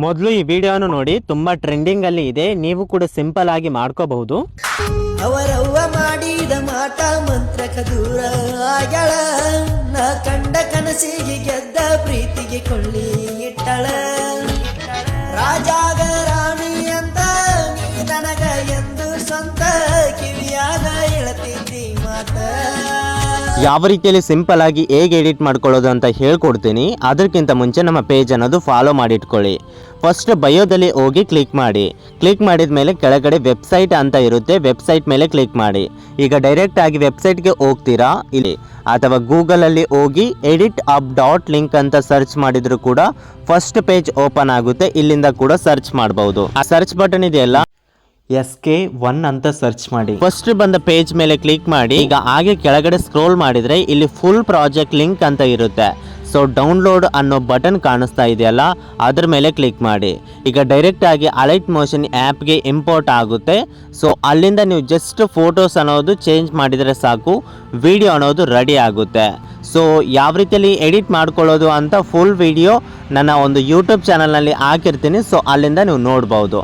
ಮೊದಲು ಈ ವಿಡಿಯೋನು ನೋಡಿ, ತುಂಬಾ ಟ್ರೆಂಡಿಂಗ್ ಅಲ್ಲಿ ಇದೆ. ನೀವು ಕೂಡ ಸಿಂಪಲ್ ಆಗಿ ಮಾಡ್ಕೋಬಹುದು. ಅವರವ್ವ ಮಾಡಿದ ಮಾಟ ಮಂತ್ರಕ ದೂರ ಆಗ್ಯಾಳ, ನಾ ಕಂಡ ಕನಸಿಗೆ ಗೆದ್ದ ಪ್ರೀತಿಗೆ ಕೊಳ್ಳಿ ಇಟ್ಟಳ. ರಾಜಾಗ ರಾಣಿ ಅಂತ ನೀ ನನಗ ಎಂದು ಸ್ವಂತ ಕಿವಿಯಾಗ ಹೇಳ್ತಿದ್ದಿ ಮಾತ. ಯಾವ ರೀತಿಯಲ್ಲಿ ಸಿಂಪಲ್ ಆಗಿ ಹೇಗೆ ಎಡಿಟ್ ಮಾಡ್ಕೊಳ್ಳೋದು ಅಂತ ಹೇಳ್ಕೊಡ್ತೀನಿ. ಅದಕ್ಕಿಂತ ಮುಂಚೆ ನಮ್ಮ ಪೇಜ್ ಅನ್ನೋದು ಫಾಲೋ ಮಾಡಿಟ್ಕೊಳ್ಳಿ. ಫಸ್ಟ್ ಬಯೋದಲ್ಲಿ ಹೋಗಿ ಕ್ಲಿಕ್ ಮಾಡಿ. ಕ್ಲಿಕ್ ಮಾಡಿದ ಮೇಲೆ ಕೆಳಗಡೆ ವೆಬ್ಸೈಟ್ ಅಂತ ಇರುತ್ತೆ, ವೆಬ್ಸೈಟ್ ಮೇಲೆ ಕ್ಲಿಕ್ ಮಾಡಿ. ಈಗ ಡೈರೆಕ್ಟ್ ಆಗಿ ವೆಬ್ಸೈಟ್ಗೆ ಹೋಗ್ತೀರಾ ಇಲ್ಲಿ, ಅಥವಾ ಗೂಗಲಲ್ಲಿ ಹೋಗಿ ಎಡಿಟ್ ಅಪ್ ಡಾಟ್ ಲಿಂಕ್ ಅಂತ ಸರ್ಚ್ ಮಾಡಿದ್ರು ಕೂಡ ಫಸ್ಟ್ ಪೇಜ್ ಓಪನ್ ಆಗುತ್ತೆ. ಇಲ್ಲಿಂದ ಕೂಡ ಸರ್ಚ್ ಮಾಡಬಹುದು. ಆ ಸರ್ಚ್ ಬಟನ್ ಇದೆಯಲ್ಲ, SK1 ಅಂತ ಸರ್ಚ್ ಮಾಡಿ. ಫಸ್ಟ್ ಬಂದ ಪೇಜ್ ಮೇಲೆ ಕ್ಲಿಕ್ ಮಾಡಿ. ಈಗ ಹಾಗೆ ಕೆಳಗಡೆ ಸ್ಕ್ರೋಲ್ ಮಾಡಿದ್ರೆ ಇಲ್ಲಿ ಫುಲ್ ಪ್ರಾಜೆಕ್ಟ್ ಲಿಂಕ್ ಅಂತ ಇರುತ್ತೆ. ಸೊ ಡೌನ್ಲೋಡ್ ಅನ್ನೋ ಬಟನ್ ಕಾಣಿಸ್ತಾ ಇದೆಯಲ್ಲ, ಅದ್ರ ಮೇಲೆ ಕ್ಲಿಕ್ ಮಾಡಿ. ಈಗ ಡೈರೆಕ್ಟ್ ಆಗಿ ಅಲೈಟ್ ಮೋಷನ್ ಆ್ಯಪ್ಗೆ ಇಂಪೋರ್ಟ್ ಆಗುತ್ತೆ. ಸೊ ಅಲ್ಲಿಂದ ನೀವು ಜಸ್ಟ್ ಫೋಟೋಸ್ ಅನ್ನೋದು ಚೇಂಜ್ ಮಾಡಿದರೆ ಸಾಕು, ವಿಡಿಯೋ ಅನ್ನೋದು ರೆಡಿ ಆಗುತ್ತೆ. ಸೊ ಯಾವ ರೀತಿಯಲ್ಲಿ ಎಡಿಟ್ ಮಾಡ್ಕೊಳ್ಳೋದು ಅಂತ ಫುಲ್ ವಿಡಿಯೋ ನನ್ನ ಒಂದು ಯೂಟ್ಯೂಬ್ ಚಾನಲ್ನಲ್ಲಿ ಹಾಕಿರ್ತೀನಿ. ಸೊ ಅಲ್ಲಿಂದ ನೀವು ನೋಡ್ಬೋದು.